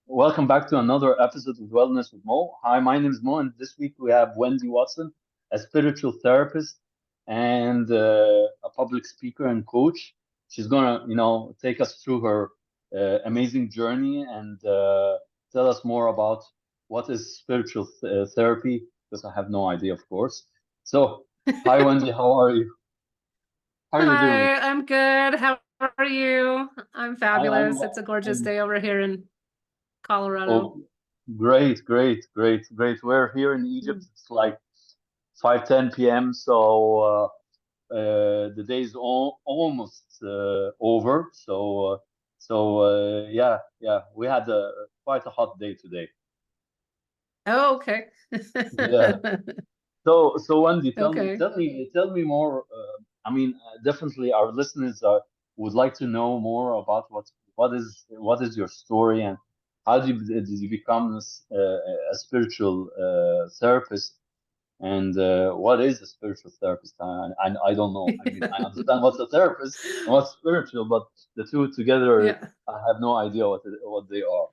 Welcome back to another episode of Wellness with Mo. Hi, my name is Mo, and this week we have Wendy Watson, a spiritual therapist and a public speaker and coach. She's gonna, take us through her amazing journey and tell us more about what is spiritual therapy, because I have no idea, of course. So, hi, Wendy, how are you? How are you doing? Hi, I'm good. How are you? I'm I'm, fabulous. It's a gorgeous I'm day over here in Colorado. oh, great, great, great, great. We're here in Egypt. Mm. It's like 5:10 p.m. So the day is almost over. So yeah, yeah, we had quite a hot day today. Oh, okay. Yeah. So Wendy, Okay. tell me more. Definitely our listeners would like to know more about what is your story and how did you become a spiritual therapist. And what is a spiritual therapist? I don't know. I understand what's a therapist and what's spiritual, but the two together, Yeah. I have no idea what they are.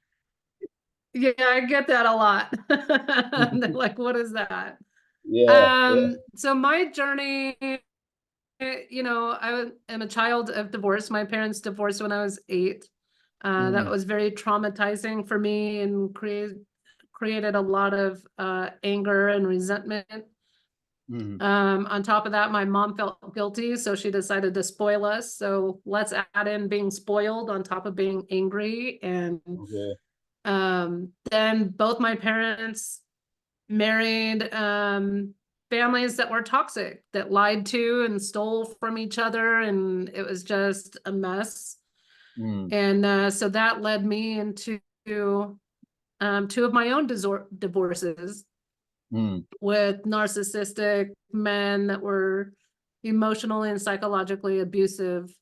Yeah, I get that a lot. They're like, what is that? Yeah, yeah. So my journey, I am a child of divorce. My parents divorced when I was 8. That Mm, was very traumatizing for me and created a lot of anger and resentment. mm, On top of that, my mom felt guilty, so she decided to spoil us. So let's add in being spoiled on top of being angry. And okay. then both my parents married families that were toxic, that lied to and stole from each other, and it was just a mess. Mm, And so that led me into 2 of my own divorces mm, with narcissistic men that were emotionally and psychologically abusive.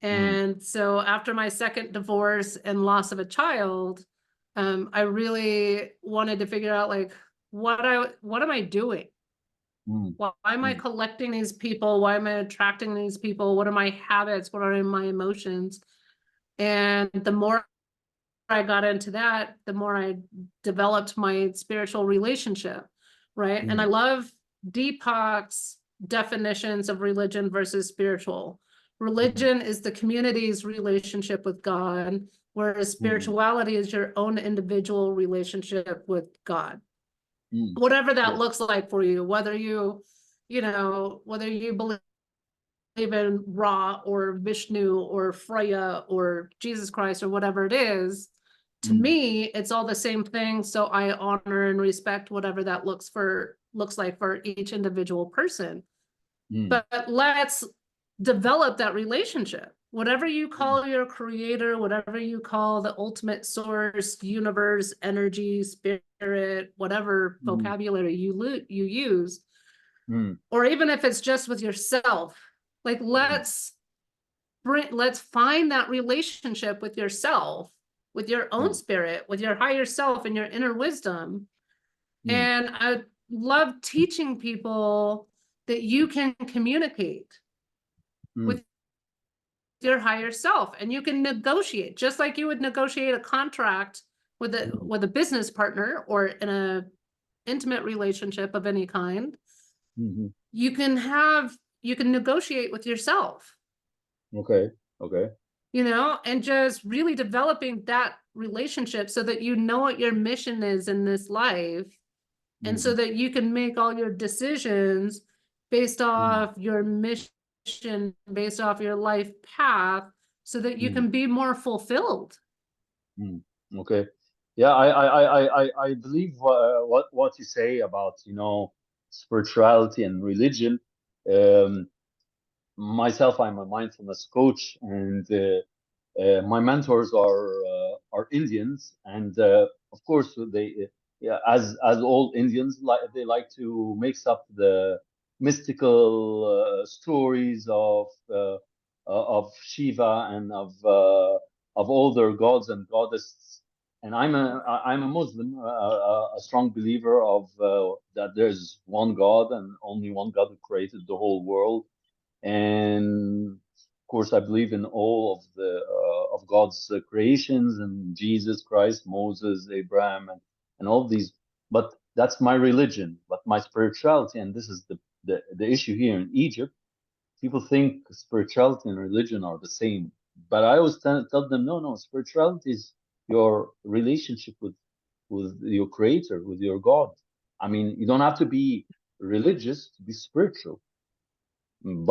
mm, And so after my second divorce and loss of a child, I really wanted to figure out like what am I doing? mm, Why am I mm, collecting these people? Why am I attracting these people? What are my habits? What are my emotions? And the more I got into that, the more I developed my spiritual relationship, right? And I mm, love Deepak's definitions of religion versus spiritual. mm, Religion is the community's relationship with God, whereas mm, spirituality is your own individual relationship with God. mm. Whatever that Yeah. looks like for you, whether you believe in Ra or Vishnu or Freya or Jesus Christ or whatever it is, to Mm, me, it's all the same thing. So I honor and respect whatever that looks like for each individual person. mm, But let's develop that relationship. Whatever you mm, call your creator, whatever you call the ultimate source, universe, energy, spirit, whatever mm, vocabulary you use, mm, or even if it's just with yourself, like mm, let's find that relationship with yourself, with your own mm, spirit, with your higher self and your inner wisdom. mm, And I love teaching people that you can communicate mm, with your higher self and you can negotiate just like you would negotiate a contract mm, with a business partner or in a intimate relationship of any kind. mhm. You can negotiate with yourself, Okay. Okay. and just really developing that relationship so that you know what your mission is in this life, and so Mhm, that you can make all your decisions based mm, off your mission, based off your life path, so that you mm, can be more fulfilled. mm. Okay. Yeah, I believe what you say about, spirituality and religion. Um, Myself, I'm a mindfulness coach, and my mentors are Indians, and of course they, yeah, as all Indians, they like to mix up the mystical stories of Shiva and of all their gods and goddesses. And I'm a Muslim, a strong believer of that there's one God and only one God who created the whole world. And course, I believe in all of the of God's creations and Jesus Christ, Moses, Abraham, and all these. But that's my religion. But my spirituality, and this is the issue here in Egypt. People think spirituality and religion are the same, but I always tell them, no, no, spirituality is your relationship with your creator, with your God. I mean, you don't have to be religious to be spiritual,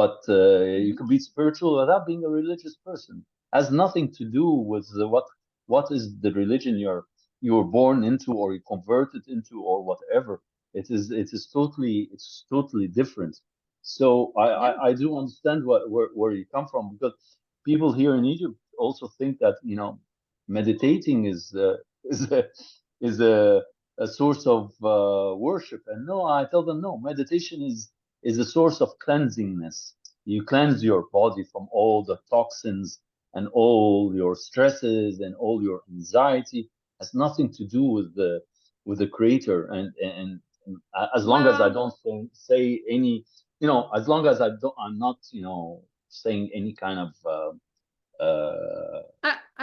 but you Mhm. can be spiritual without being a religious person. Has nothing to do with what is the religion you were born into or you converted into or whatever. It's totally different. So Yeah. I do understand where you come from, because people here in Egypt also think that, meditating is a, is a source of worship. And no, I tell them, no, meditation is a source of cleansingness. You cleanse your body from all the toxins and all your stresses and all your anxiety. It has nothing to do with the creator. And as long as I Well, don't say any, as long as I'm not, saying any kind of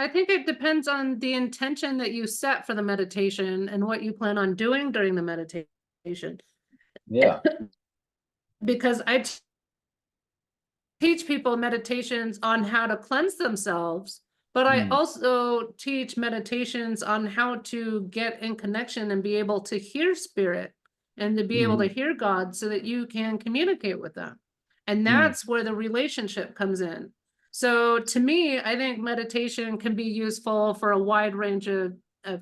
I think it depends on the intention that you set for the meditation and what you plan on doing during the meditation. yeah. Because teach people meditations on how to cleanse themselves, but I Mm, also teach meditations on how to get in connection and be able to hear spirit and to be able to mm, hear God so that you can communicate with them. And mm, that's where the relationship comes in. So to me, I think meditation can be useful for a wide range of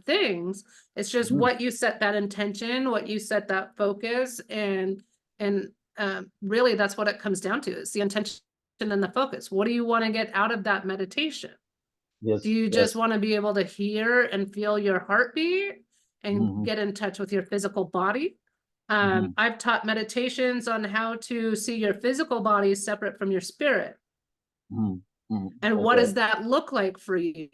things. It's just mm, what you set that intention, what you set that focus, and really that's what it comes down to. It's the intention and the focus. What do you want to get out of that meditation? Do yes, you just yes. want to be able to hear and feel your heartbeat and Mm, get in touch with your physical body? mm, I've taught meditations on how to see your physical body separate from your spirit. mm, mm. And what Okay. does that look like for you?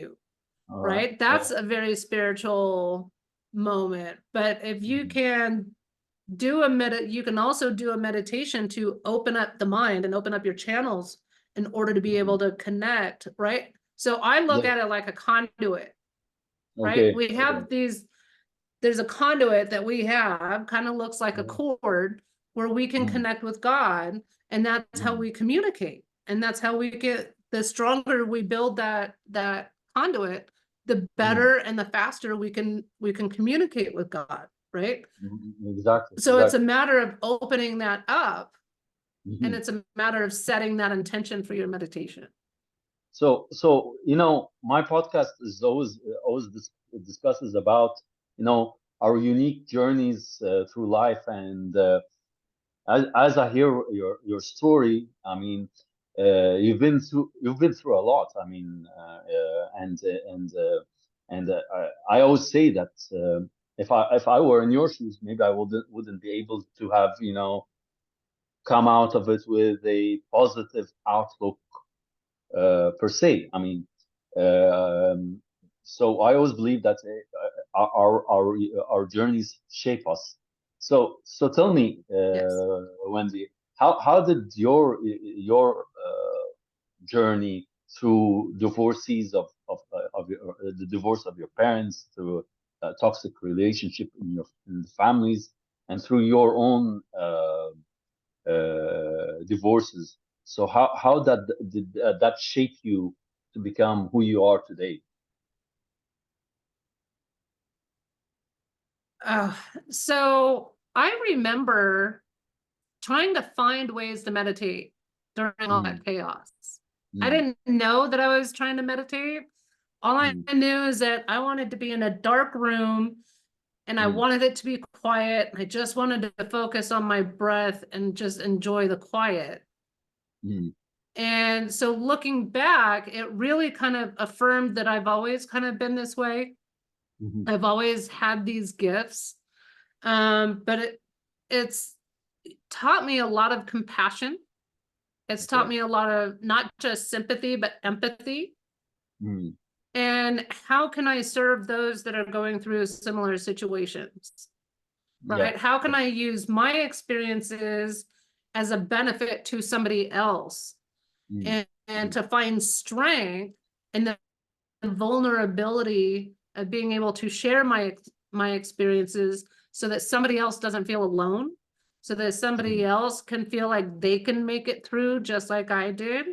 All right. Right? That's Yeah. a very spiritual moment. But if you Mm, can you can also do a meditation to open up the mind and open up your channels in order to be able mm. to connect, right? So I look Yes. at it like a conduit, right? Okay. We Okay. have there's a conduit that we have, kind of looks like a Yeah. cord where we can Mm, connect with God, and that's how mm, we communicate. And that's how we get the stronger we build that conduit, the mm, better and the faster we can communicate with God, right? exactly. So it's a Exactly. matter of opening that up, and Mhm. it's a matter of setting that intention for your meditation. So my podcast is always discusses about our unique journeys through life, and as I hear your story, I mean, you've been through a lot. I mean, I always say that if I were in your shoes, maybe I wouldn't be able to have come out of it with a positive outlook per se. I mean, um, so I always believe that our journeys shape us. So tell me, Yes. Wendy, how did your journey through divorces the divorce of your parents, through a toxic relationship in the families, and through your own divorces. So how did that shape you to become who you are today? Uh, so I remember trying to find ways to meditate during all Mm, that chaos. I mm, didn't know that I was trying to meditate. All I mm, knew is that I wanted to be in a dark room and I mm, wanted it to be quiet. I just wanted to focus on my breath and just enjoy the quiet. mm, And so looking back, it really kind of affirmed that I've always kind of been this way. mhm. I've always had these gifts. But it's taught me a lot of compassion. It's taught Okay. me a lot of not just sympathy, but empathy. Mm, And how can I serve those that are going through similar situations? yeah. Right? How can Yeah. I use my experiences as a benefit to somebody else? Mm, and to find strength in the vulnerability of being able to share my experiences so that somebody else doesn't feel alone, so that somebody else can feel like they can make it through just like I did.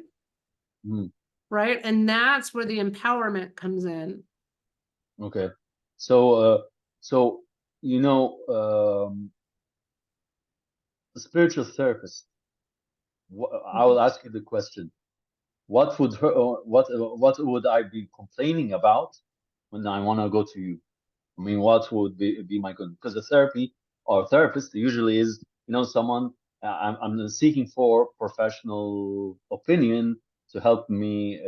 Right? And that's where the empowerment comes in. Okay. So, so you know, the spiritual therapist. I will ask you the question: what would what would I be complaining about when I want to go to you? I mean, what would be my good? Because the therapy or therapist usually is, someone I'm seeking for professional opinion to help me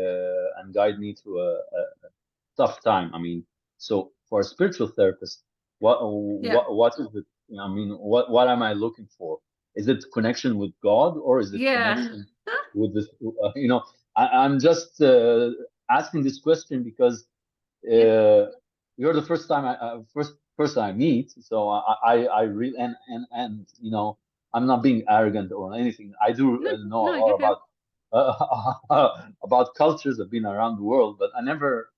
and guide me through a tough time. I mean, so for a spiritual therapist, what is it? I mean, what am I looking for? Is it connection with God, or is it Yeah. connection with this? I'm just asking this question because you're the first time first person I meet, so I really and I'm not being arrogant or anything. I do know a No, lot you're good. about cultures. I've been around the world, but I never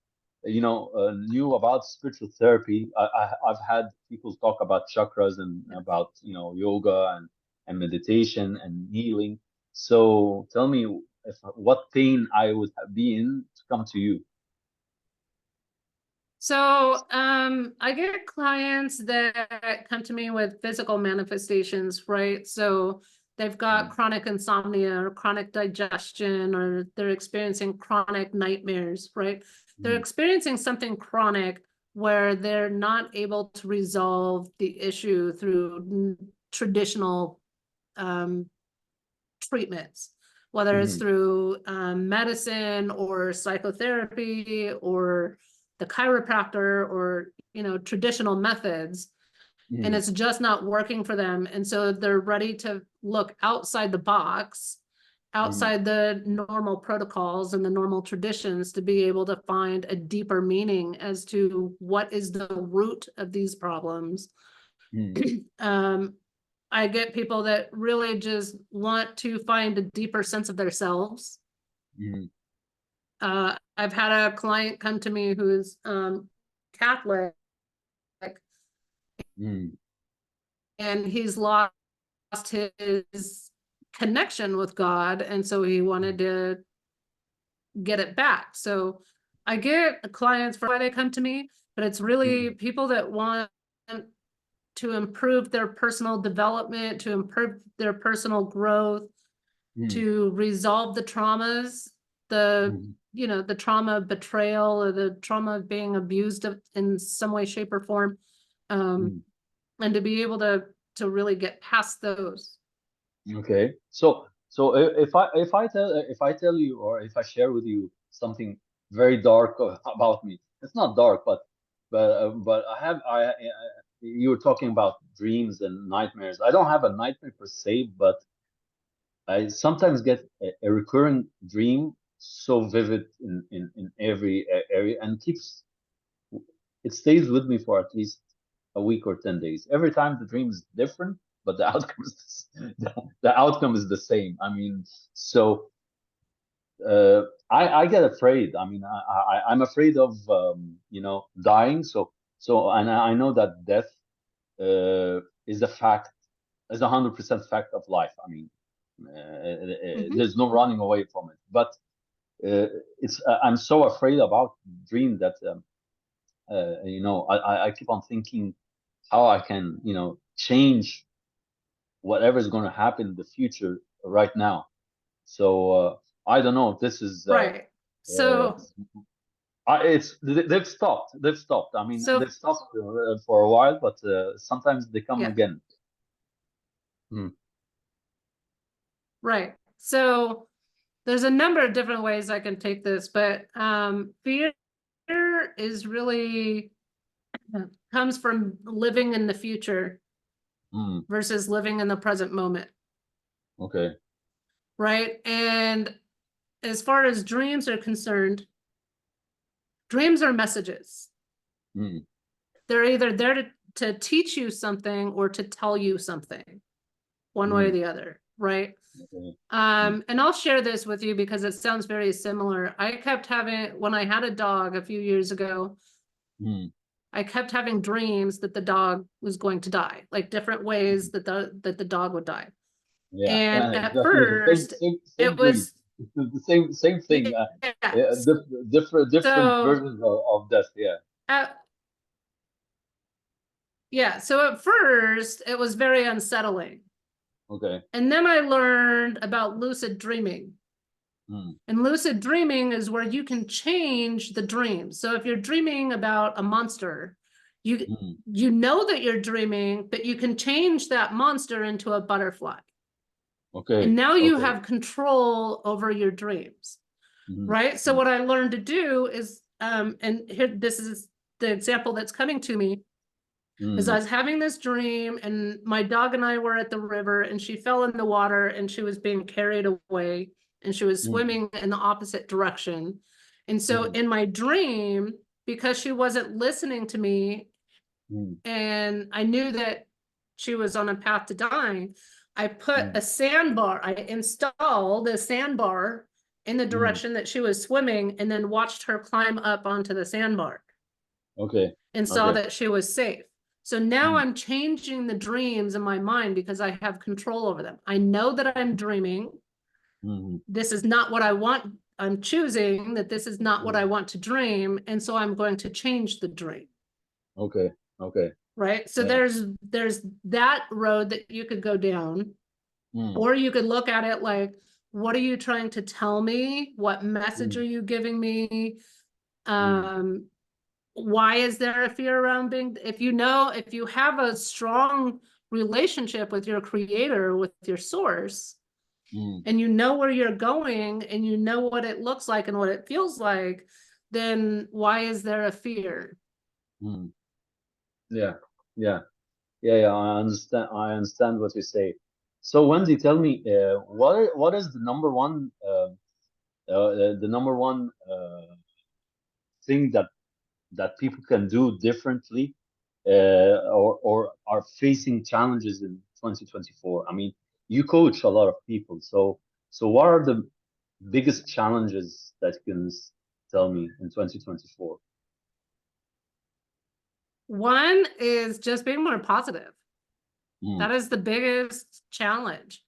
knew about spiritual therapy. I've had people talk about chakras and about yoga and meditation and healing. So tell me what pain I would be in to come to you. So I get clients that come to me with physical manifestations, right? So they've got chronic insomnia or chronic digestion, or they're experiencing chronic nightmares, right? They're experiencing something chronic where they're not able to resolve the issue through traditional treatments, whether it's through medicine or psychotherapy or the chiropractor or traditional methods, and it's just not working for them. And so they're ready to look outside the box, outside the normal protocols and the normal traditions, to be able to find a deeper meaning as to what is the root of these problems. I get people that really just want to find a deeper sense of themselves. I've had a client come to me who's Catholic, and he's lost his connection with God, and so he wanted to get it back. So I get clients for why they come to me, but it's really people that want to improve their personal development, to improve their personal growth, to resolve the traumas, the trauma of betrayal or the trauma of being abused in some way, shape, or form, and to be able to really get past those. Okay. So if I tell you, or if I share with you something very dark about me, it's not dark, but you were talking about dreams and nightmares. I don't have a nightmare per se, but I sometimes get a recurring dream so vivid in every area, and it stays with me for at least a week or 10 days. Every time the dream is different, but the outcome is the outcome is the same. I mean, so I get afraid. I mean, I'm afraid of dying. And I know that death is a fact, is 100% fact of life. I mean, there's no running away from it. But I'm so afraid about dream that I keep on thinking how I can change whatever is going to happen in the future right now. So I don't know if this is Right. So they've stopped. They've stopped. I mean, so they've stopped for a while, but sometimes they come yeah, again. Mm, right. So there's a number of different ways I can take this, but fear is really comes from living in the future mm, versus living in the present moment, okay. right? And as far as dreams are concerned, dreams are messages. Mm, They're either there to teach you something or to tell you something, one way or mm, the other, right? Okay. And I'll share this with you because it sounds very similar. I kept having, when I had a dog a few years ago, Mm. I kept having dreams that the dog was going to die, like different ways that the dog would die. Yeah, And at exactly. Same, first, same it dream. was, It's the same thing. yes. Different So versions of death. Yeah. at yeah, so at first it was very unsettling. Okay. And then I learned about lucid dreaming. Mm. And lucid dreaming is where you can change the dream. So if you're dreaming about a monster, you Mm. you know that you're dreaming, but you can change that monster into a butterfly. And Okay. now you Okay. have control over your dreams, Mm. right? So Mm. what I learned to do is, and here, this is the example that's coming to me, is I Mm. was having this dream and my dog and I were at the river and she fell in the water and she was being carried away and she was Mm. swimming in the opposite direction. And so Mm. in my dream, because she wasn't listening to me Mm. and I knew that she was on a path to dying, I put Mm. a sandbar, I installed a sandbar in the Mm. direction that she was swimming and then watched her climb up onto the sandbar Okay. and saw Okay. that she was safe. So now Mm. I'm changing the dreams in my mind because I have control over them. I know that I'm dreaming. Mm. This is not what I want. I'm choosing that this is not what I Mm. want to dream. And so I'm going to change the dream. Okay. Okay. Right. So Yeah. there's that road that you could go down, Mm. or you could look at it like, what are you trying to tell me? What message Mm. are you giving me? Mm. Um, why is there a fear around being, if you have a strong relationship with your creator, with your source, Mm. and you know where you're going and you know what it looks like and what it feels like, then why is there a fear? Mm. Yeah. Yeah. Yeah. Yeah. I understand. I understand what you say. So, Wendy, tell me, what is the number one thing that people can do differently, or are facing challenges in 2024? I mean, you coach a lot of people, so what are the biggest challenges that you can tell me in 2024? One is just being more positive. Mm. That is the biggest challenge,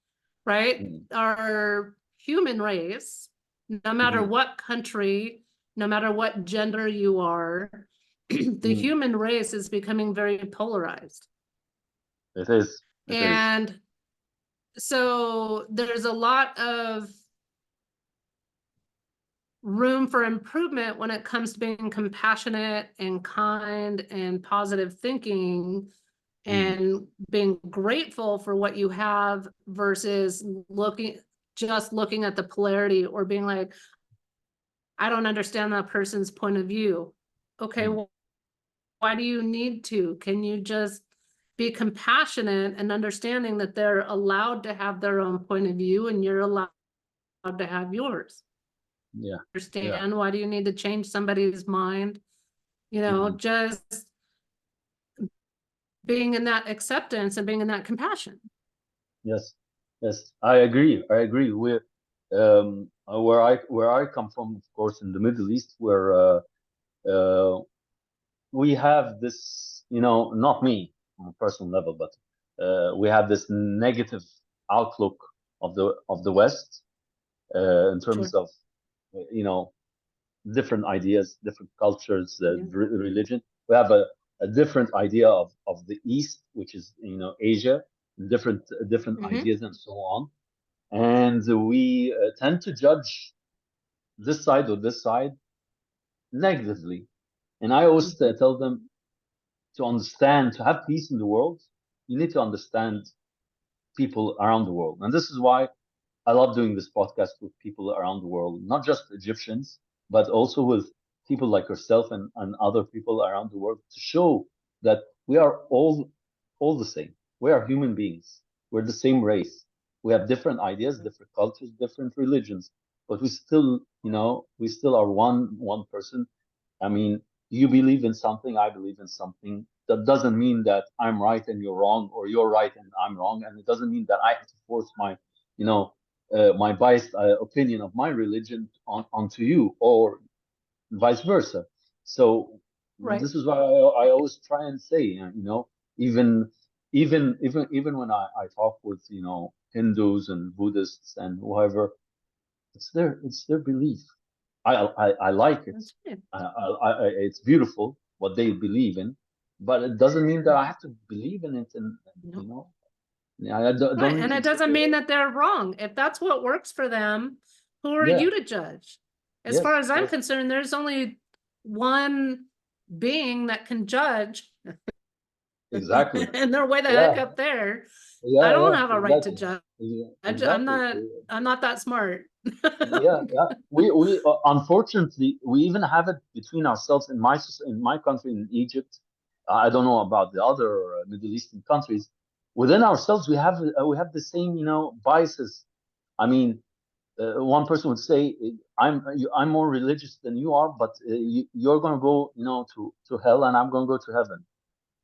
right? Mm. Our human race, no matter Mm. what country, no matter what gender you are, the Mm. human race is becoming very polarized. It is. It is. And so there's a lot of room for improvement when it comes to being compassionate and kind and positive thinking Mm. and being grateful for what you have versus looking at the polarity or being like, I don't understand that person's point of view. Okay, Mm. well, why do you need to? Can you just be compassionate and understanding that they're allowed to have their own point of view and you're allowed to have yours? Yeah. Yeah. Understand, why do you need to change somebody's mind? Mm. Just being in that acceptance and being in that compassion. Yes. Yes. I agree. I agree. Where I come from, of course, in the Middle East, where uh, we have this, not me on a personal level, but we have this negative outlook of the West, in terms Sure. of, you know, different ideas, different cultures, Yeah. religion. We have a different idea of the East, which is, Asia, different Mm-hmm. ideas and so on. And we tend to judge this side or this side negatively. And I always Mm-hmm. tell them, to have peace in the world, you need to understand people around the world. And this is why I love doing this podcast with people around the world, not just Egyptians, but also with people like yourself and other people around the world, to show that we are all the same. We are human beings. We're the same race. We have different ideas, different cultures, different religions, but we still are one person. I mean, you believe in something, I believe in something. That doesn't mean that I'm right and you're wrong, or you're right and I'm wrong. And it doesn't mean that I have to force my biased opinion of my religion onto you, or vice versa. So Right. this is why I always try and say, even even when I talk with Hindus and Buddhists and whoever, it's their belief. I like it. That's right. It's beautiful what they believe in, but it doesn't mean that I have to believe in it. And No. I don't Right. need And to it say, doesn't mean that they're wrong. If that's what works for them, who are yeah, you to judge? As far yes, as I'm yes, concerned, there's only one being that can judge, exactly. and they're way the heck Yeah, up there. I yeah, don't yeah, have a right to exactly. judge. I'm Exactly. not that smart. Yeah, yeah. We unfortunately we even have it between ourselves in my country in Egypt. I don't know about the other Middle Eastern countries. Within ourselves, we have the same biases. I mean, one person would say, I'm more religious than you are, but you're going to go to hell, and I'm going to go to heaven.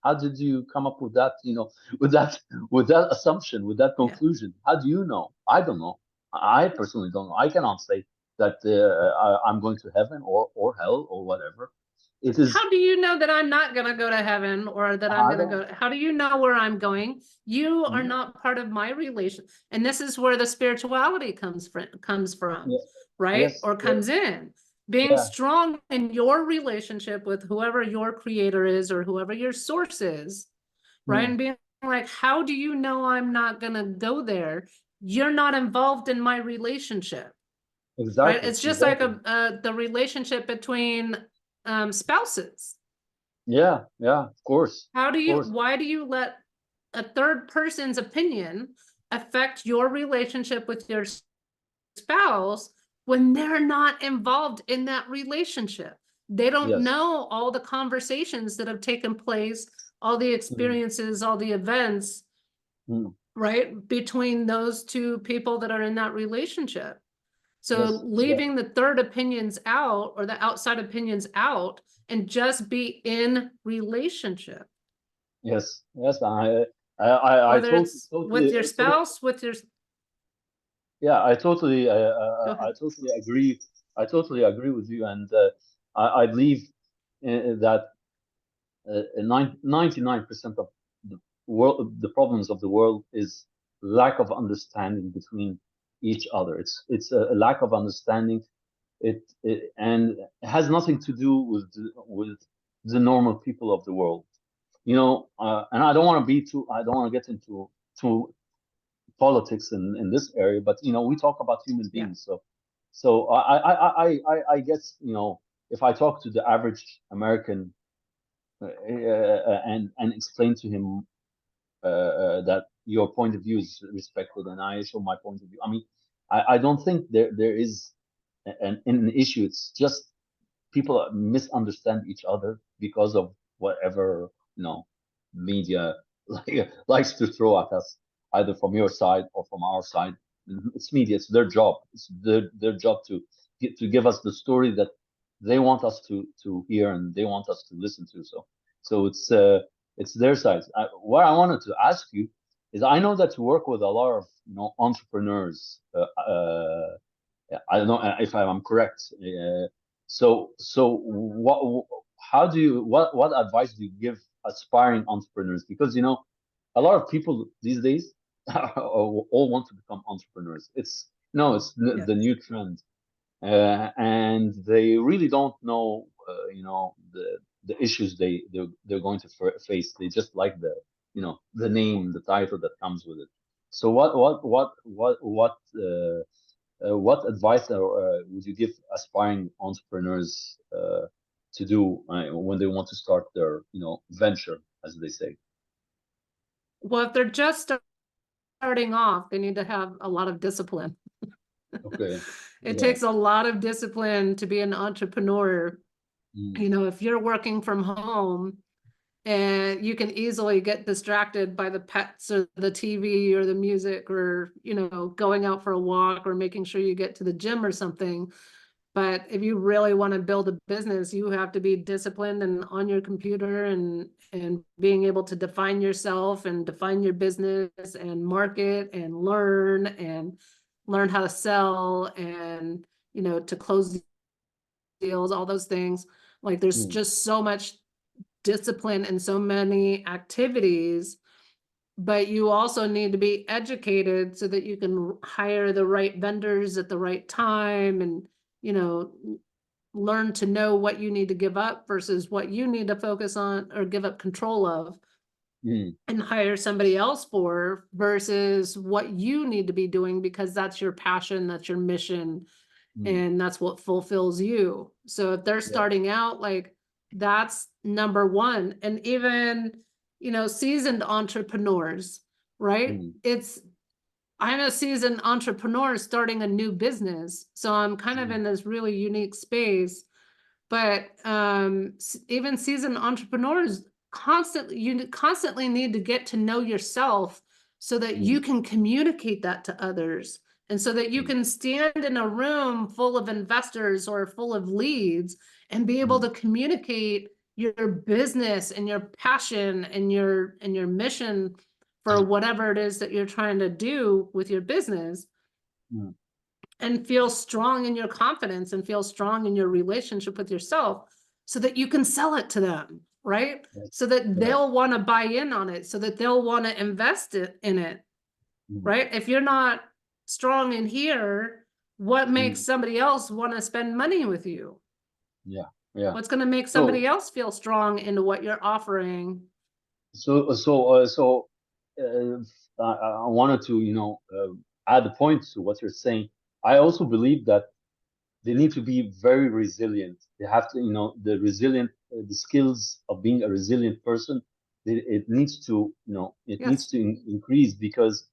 How did you come up with that, with that with that assumption, with that Yeah. conclusion? How do you know? I don't know. I personally don't know. I cannot say that I'm going to heaven or hell or whatever. It is. How do you know that I'm not going to go to heaven, or that I'm I going to don't. go? How do you know where I'm going? You are Mhm. not part of my relation. And this is where the spirituality comes from, Yes. right? Yes. Or Yes. comes in. Being Yeah. strong in your relationship with whoever your creator is, or whoever your source is, right? Mm. And being like, how do you know I'm not going to go there? You're not involved in my relationship, right? Exactly. It's just like Exactly. the relationship between spouses. Yeah. Yeah. Of course. Of course. Why do you let a third person's opinion affect your relationship with your spouse when they're not involved in that relationship? They don't Yes. know all the conversations that have taken place, all the Mm. experiences, all the events, Mm. right, between those two people that are in that relationship. So Yes. Yeah. leaving the third opinions out, or the outside opinions out, and just be in relationship, Yes. Yes. I whether totally, it's with totally, your totally. spouse, with your, Yeah, I totally, go I ahead. totally agree. I totally agree with you, and I believe that 99% of the problems of the world is lack of understanding between each other. It's a lack of understanding. And it has nothing to do with the normal people of the world. And I don't want to be too. I don't want to get into too politics in this area, but we talk about human Yeah. beings. So I guess if I talk to the average American and explain to him that your point of view is respected and I show my point of view. I mean, I don't think there is an issue. It's just people misunderstand each other because of whatever media likes to throw at us, either from your side or from our side. It's media. It's their job. It's their job to give us the story that they want us to hear and they want us to listen to. So it's their side. What I wanted to ask you is, I know that you work with a lot of entrepreneurs. I don't know if I'm correct. So how do you, what advice do you give aspiring entrepreneurs? Because a lot of people these days all want to become entrepreneurs. It's no, it's Yeah. the new trend, and they really don't know, the issues they're going to face. They just like the name, the title that comes with it. So what advice would you give aspiring entrepreneurs to do when they want to start their, venture, as they say? Well, if they're just starting off, they need to have a lot of discipline. Okay. It Yeah. takes a lot of discipline to be an entrepreneur. Mm. If you're working from home, and you can easily get distracted by the pets or the TV or the music, or going out for a walk, or making sure you get to the gym or something. But if you really want to build a business, you have to be disciplined and on your computer and being able to define yourself and define your business and market and learn how to sell and, you know, to close deals, all those things. Like there's just so much discipline and so many activities, but you also need to be educated so that you can hire the right vendors at the right time and, you know, learn to know what you need to give up versus what you need to focus on or give up control of and hire somebody else for versus what you need to be doing because that's your passion, that's your mission, and that's what fulfills you. So if they're starting out, like that's number one. And even, you know, seasoned entrepreneurs, right? I'm a seasoned entrepreneur starting a new business. So I'm kind of in this really unique space. But even seasoned entrepreneurs you constantly need to get to know yourself so that you can communicate that to others. And so that you can stand in a room full of investors or full of leads and be able to communicate your business and your passion and your mission for whatever it is that you're trying to do with your business and feel strong in your confidence and feel strong in your relationship with yourself so that you can sell it to them, right? So that they'll want to buy in on it, so that they'll want to invest in it, right? If you're not strong in here, what makes somebody else want to spend money with you? What's going to make somebody else feel strong into what you're offering? I wanted to, you know, add a point to what you're saying. I also believe that they need to be very resilient. They have to, you know, the skills of being a resilient person. It needs to, you know, it needs to increase because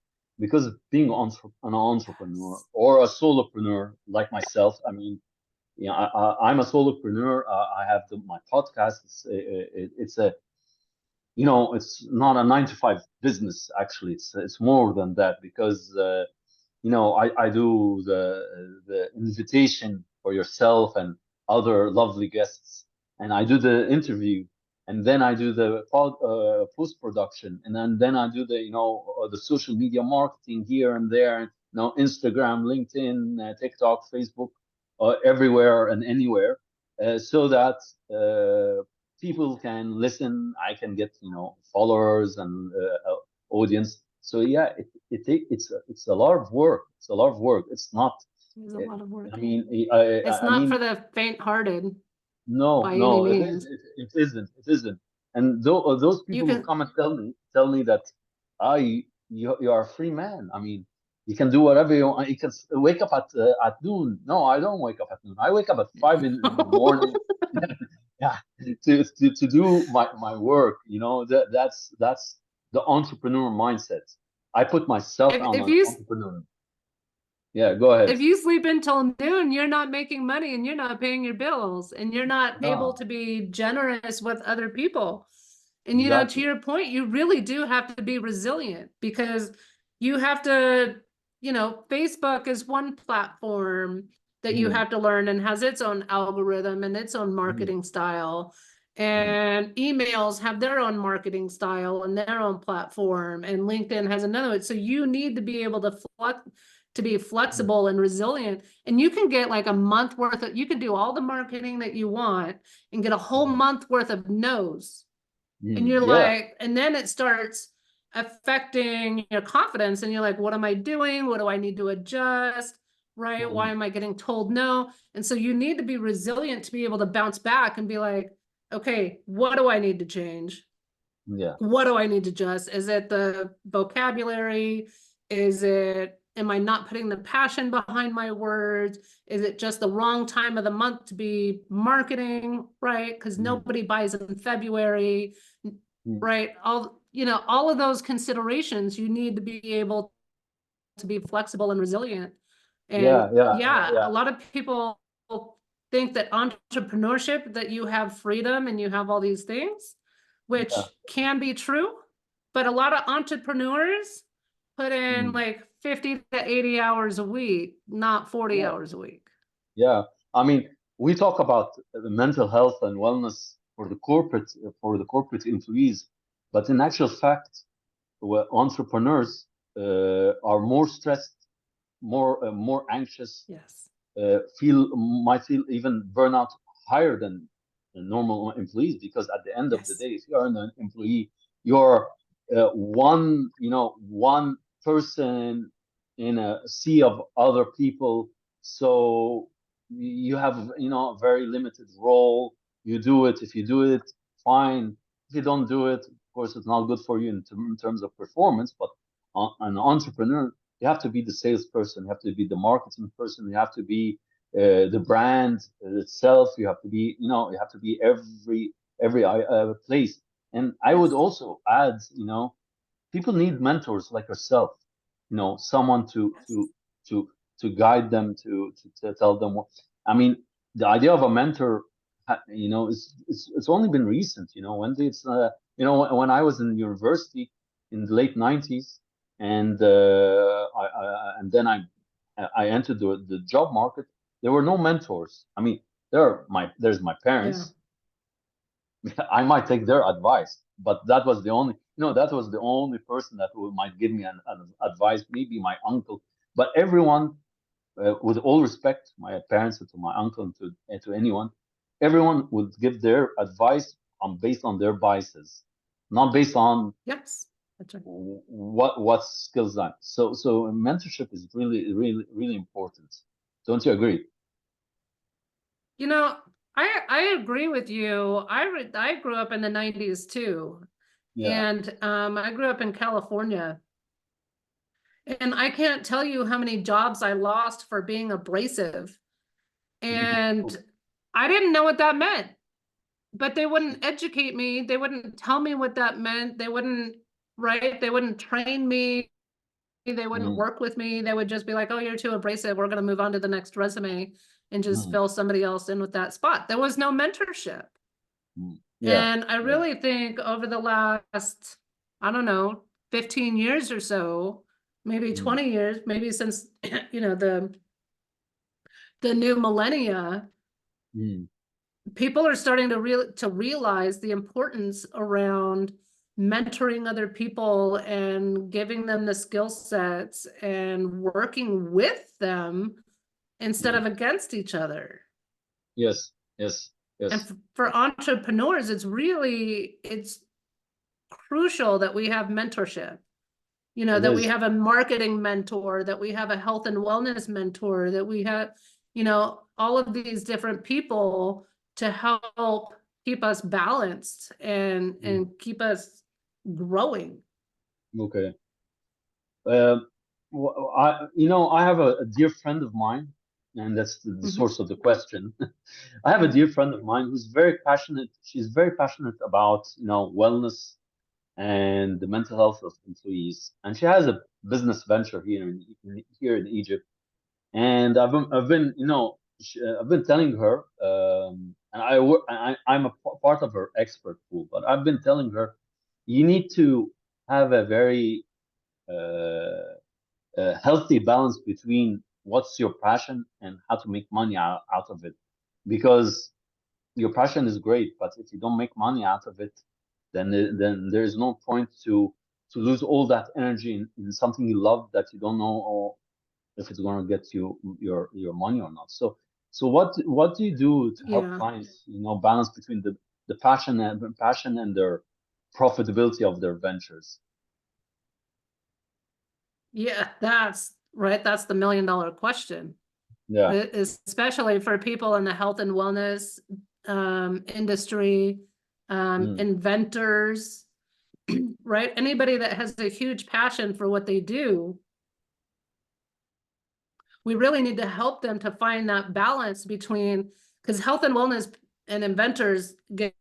of being an entrepreneur or a solopreneur like myself. I mean, you know, I'm a solopreneur. I have my podcast. It's a, you know, it's not a 9 to 5 business. Actually, it's more than that because you know, I do the invitation for yourself and other lovely guests, and I do the interview, and then I do the post production, and then I do the, you know, the social media marketing here and there, you know, Instagram, LinkedIn, TikTok, Facebook, everywhere and anywhere, so that people can listen. I can get, you know, followers and audience. So yeah, it's a lot of work. It's a lot of work. It's not. It's a lot of work. I mean, It's I not mean, for the faint-hearted no, by any no, means. it isn't. It isn't. And those You people who can, come and tell me that you are a free man. I mean, you can do whatever you want. You can wake up at noon. No, I don't wake up at noon. I wake up at 5 in the morning. Yeah, to do my work. You know, that's the entrepreneur mindset. I put myself on if an you entrepreneur. Yeah, go ahead. if you sleep until noon, you're not making money and you're not paying your bills and you're not able No, to be generous with other people. And, you know, to exactly. your point, you really do have to be resilient because you have to, you know, Facebook is one platform that you Mm, have to learn and has its own algorithm and its own mm, marketing style. mm, And emails have their own marketing style and their own platform. And LinkedIn has another one. So you need to be able to be mm, flexible and resilient. And you can get like a month worth of, you can do all the marketing that you want and get a whole month worth of no's. And you're yeah. like, and then it starts affecting your confidence. And you're like, what am I doing? What do I need to adjust? Right? Why Mm, am I getting told no? And so you need to be resilient to be able to bounce back and be like, okay, what do I need to change? yeah. What do I need to adjust? Is it the vocabulary? Is it, am I not putting the passion behind my words? Is it just the wrong time of the month to be marketing, right? Because Mm, nobody buys in February, mm, right? All, you know, all of those considerations, you need to be able to be flexible and resilient. And yeah, yeah, yeah, yeah, a lot of people think that entrepreneurship, that you have freedom and you have all these things, yeah. which can be true, but a lot of entrepreneurs put in Mm, like 50 to 80 hours a week, not 40 yeah, hours a week. yeah. I mean, we talk about mental health and wellness for the corporate employees, but in actual fact, entrepreneurs are more stressed, more anxious, Yes. might feel even burnout higher than the normal employees, because at the end of the Yes. day, if you are an employee, you're one person in a sea of other people. So you have, a very limited role. You do it. If you do it, fine. If you don't do it, of course, it's not good for you in terms of performance. But an entrepreneur, you have to be the salesperson, you have to be the marketing person, you have to be the brand itself, you have to be, you have to be every place. And I would Yes. also add, people need mentors like yourself, someone to Yes. to to to guide them, to tell them what. I mean, the idea of a mentor, it's only been recent, Wendy. It's when I was in university in the late 90s, and and then I entered the job market. There were no mentors. I mean, there's my Yeah. parents. I might take their advice, but that was the only person that might give me an advice, maybe my uncle. But everyone, with all respect, my parents, to my uncle, and to anyone, everyone would give their advice based on their biases, not based on Yes. That's right. what skills are. So mentorship is really, really, really important. Don't you agree? You know, I agree with you. I grew up in the 90s too. Yeah. And I grew up in California. And I can't tell you how many jobs I lost for being abrasive. And I didn't know what that meant, but they wouldn't educate me. They wouldn't tell me what that meant. They wouldn't, right? They wouldn't train me. They wouldn't Mm, work with me. They would just be like, oh, you're too abrasive. We're going to move on to the next resume and just mm, fill somebody else in with that spot. There was no mentorship. yeah. And I Yeah. really think over the last, I don't know, 15 years or so, maybe Mm, 20 years, maybe since, the new millennia, mm, people are starting to realize the importance around mentoring other people and giving them the skill sets and working with them instead mm. of against each other. Yes. Yes. And Yes. for entrepreneurs, it's crucial that we have mentorship. It That we is. have a marketing mentor, that we have a health and wellness mentor, that we have, all of these different people to help keep us balanced and Mm, keep us growing. okay. Um, I have a dear friend of mine, and that's the Mhm. source of the question. I have a Yeah. dear friend of mine who's very passionate. She's very passionate about, wellness and the mental health of employees, and she has a business venture here in Egypt. And I've been telling her, and I'm a part of her expert pool, but I've been telling her, you need to have a very healthy balance between what's your passion and how to make money out of it, because your passion is great, but if you don't make money out of it, then there is no point to lose all that energy in something you love that you don't know, or if it's going to get you your money or not. So what do you do to help Yeah. clients, balance between the passion and their profitability of their ventures? Yeah, that's right. That's the $1 million question. Yeah. Especially for people in the health and wellness industry, Mm, inventors, right? Anybody that has a huge passion for what they do, we really need to help them to find that balance between, because health and wellness and inventors get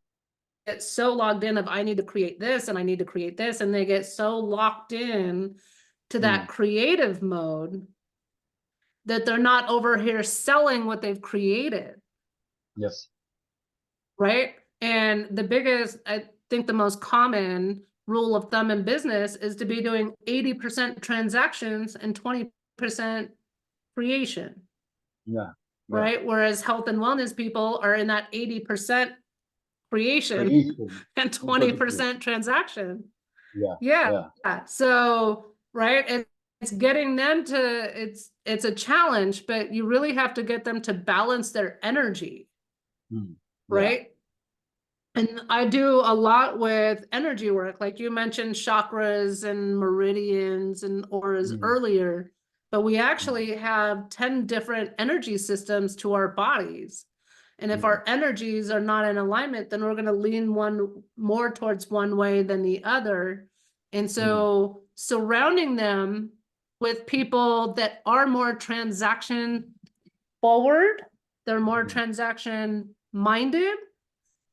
so logged in of I need to create this and I need to create this, and they get so locked in to mm, that creative mode that they're not over here selling what they've created, yes. right? And I think the most common rule of thumb in business is to be doing 80% transactions and 20% creation. Yeah. right? Whereas health and wellness people are in that 80% creation Creation. and Completely. 20% transaction. Yeah. Yeah. Yeah. So, right. And it's getting them to, it's a challenge, but you really have to get them to balance their energy, Yeah. right? And I do a lot with energy work, like you mentioned chakras and meridians and auras earlier, but we actually have 10 different energy systems to our bodies. And if our energies are not in alignment, then we're going to lean one more towards one way than the other. And so surrounding them with people that are more transaction forward, they're more transaction minded,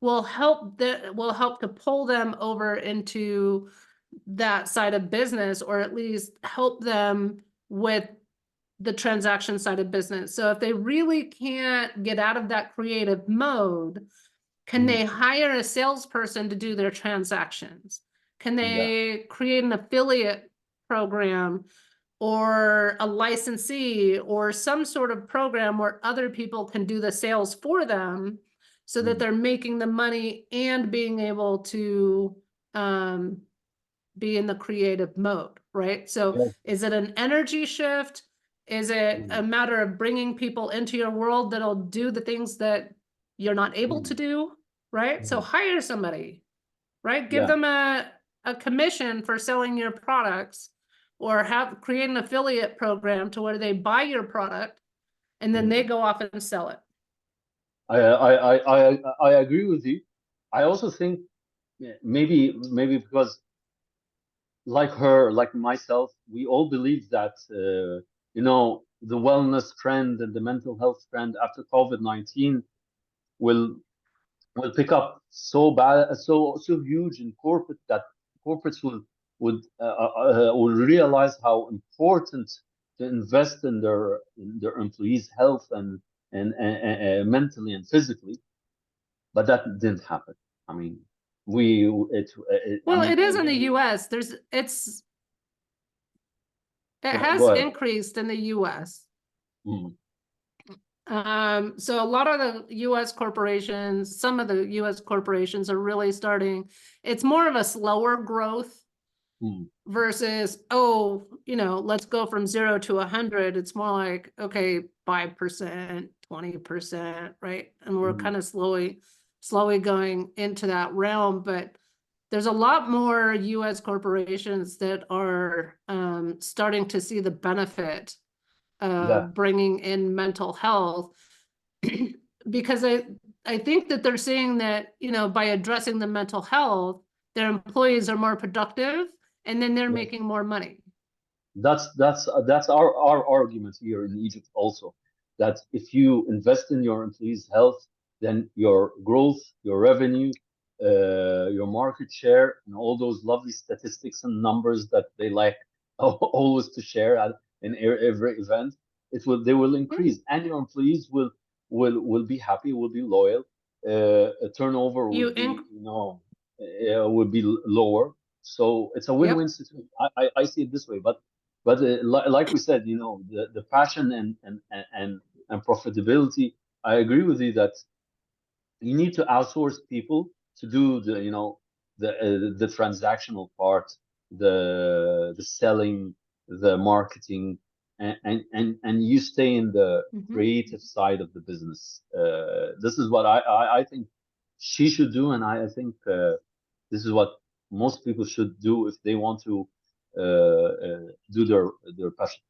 will help to pull them over into that side of business, or at least help them with the transaction side of business. So if they really can't get out of that creative mode, can they hire a salesperson to do their transactions? Can Yeah. they create an affiliate program or a licensee or some sort of program where other people can do the sales for them so that they're making the money and being able to be in the creative mode, right? So Yeah. is it an energy shift? Is it a matter of bringing people into your world that'll do the things that you're not able to do, right? So hire somebody, right? Give Yeah. them a commission for selling your products, or create an affiliate program to where they buy your product and then they go off and sell it. I agree with you. I also think maybe because like her, like myself, we all believe that the wellness trend and the mental health trend after COVID-19 will pick up so bad, so huge in corporate, that corporates will realize how important to invest in their employees' health and mentally and physically. But that didn't happen. I mean, we it I Well, mean it is in the US. It go, has go ahead. increased in the US. Mm, So a lot of the US corporations, some of the US corporations are really starting, it's more of a slower growth mm, versus, let's go from 0 to 100. It's more like, okay, 5%, 20%, right? And we're mm, kind of slowly going into that realm, but there's a lot more US corporations that are starting to see the benefit yeah. of bringing in mental health because I think that they're seeing that, by addressing the mental health, their employees are more productive and then they're Yeah. making more money. That's our argument here in Egypt also, that if you invest in your employees' health, then your growth, your revenue, your market share, and all those lovely statistics and numbers that they like always to share in every event, they will increase, and your employees will be happy, will be loyal. Turnover You would inc be lower. So it's a Yep. win-win situation. I see it this way, but like we said, the passion and profitability. I agree with you that you need to outsource people to do the transactional part, the selling, the marketing, and you stay in the creative side of the business. This is what I think she should do, and I think this is what most people should do if they want to do their passion.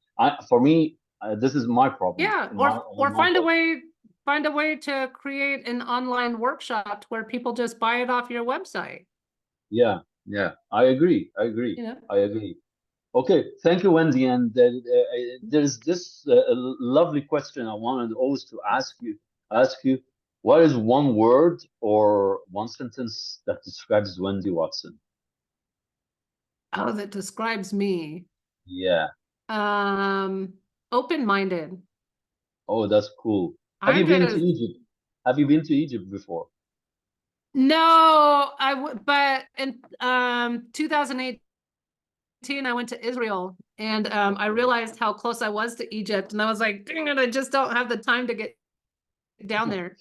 For me, this is my problem Yeah, in or my book. find a way to create an online workshop where people just buy it off your website. Yeah, yeah, I agree. I agree. You know? I agree. Okay, thank you, Wendy. And there's this lovely question I wanted always to ask you. Ask you, what is one word or one sentence that describes Wendy Watson? Oh, that describes me. Yeah. Um, Open-minded. Oh, that's cool. Have you I'm been to just Egypt? Have you been to Egypt before? No, but in 2018 I went to Israel, and I Okay. realized how close I was to Egypt, and I was like, dang it, I just don't have the time to get down there.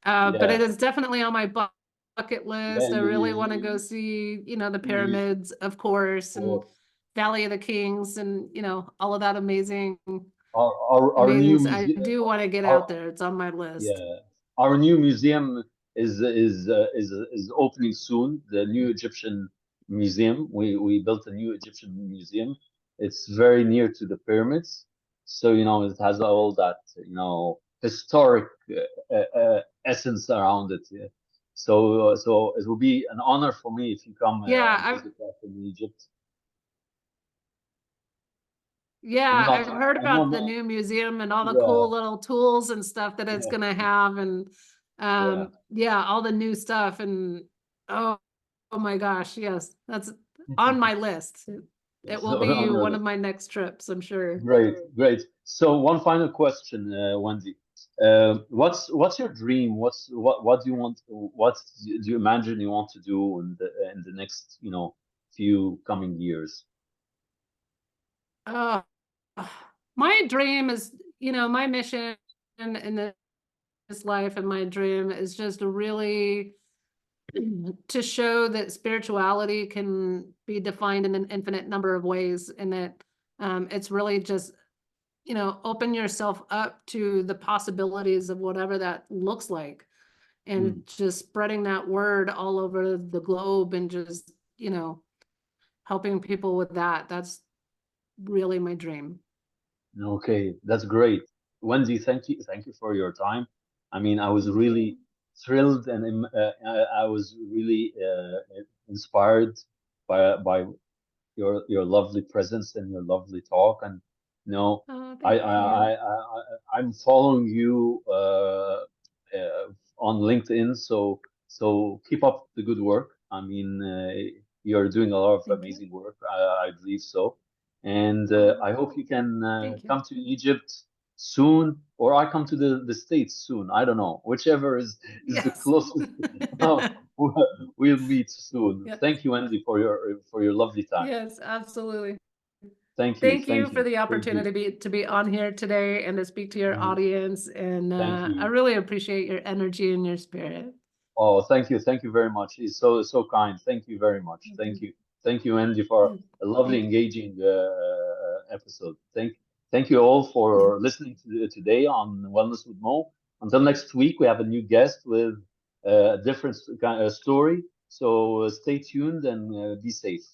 But it Yeah, is definitely on my bucket yeah, list. I really want to go see, the you, pyramids, of course, and or Valley of the Kings, and all of that our new amazing. I museum, do want to get our out there. It's on my list. yeah, our new museum is opening soon. The new Egyptian museum. We built a new Egyptian museum. It's very near to the pyramids, so it has all that historic essence around it. Yeah. So it will be an honor for me if you come Yeah, and visit us in Egypt. I'm I've not. heard I know. about the new museum and all the Yeah. cool little tools and stuff that it's Yeah. gonna have, and Yeah. yeah, all the new stuff, and oh, oh my gosh, yes, that's on my list. It will So be no, one no. of my next trips, I'm sure. Great, great. So one final question, Wendy. What's your dream? What do you want? What do you imagine you want to do in the next few coming years? Uh, my dream is, my mission in this life, and my dream is just to really to show that spirituality can be defined in an infinite number of ways, and that it's really just open yourself up to the possibilities of whatever that looks like, and Hmm. just spreading that word all over the globe, and just helping people with that. That's really my dream. Okay, that's great. Wendy, thank you for your time. I mean, I was Thank really you. thrilled and I was really inspired by your lovely presence and your lovely talk. And Oh, I, thank you. I'm following you on LinkedIn, so keep up the good work. I mean, you're doing a lot of Thank you. amazing work. I believe so, and Oh, I hope you can thank you. come to Egypt soon, or I come to the States soon. I don't know, whichever is the Yes. closest. We'll meet soon. Yeah. Thank you, Andy, for your lovely time. Yes, absolutely. Thank you, Thank you thank for you, the thank you, opportunity to be on here today and to speak to your Mhm. audience. And Thank I you. really appreciate your energy and your spirit. Oh, thank you very much. It's so kind. Thank you very much. Thank you, Andy, for a lovely, Thank engaging episode. Thank you all you. for listening today on Wellness with Mo. Until next week, we have a new guest with a different kind of story. So stay tuned and be safe.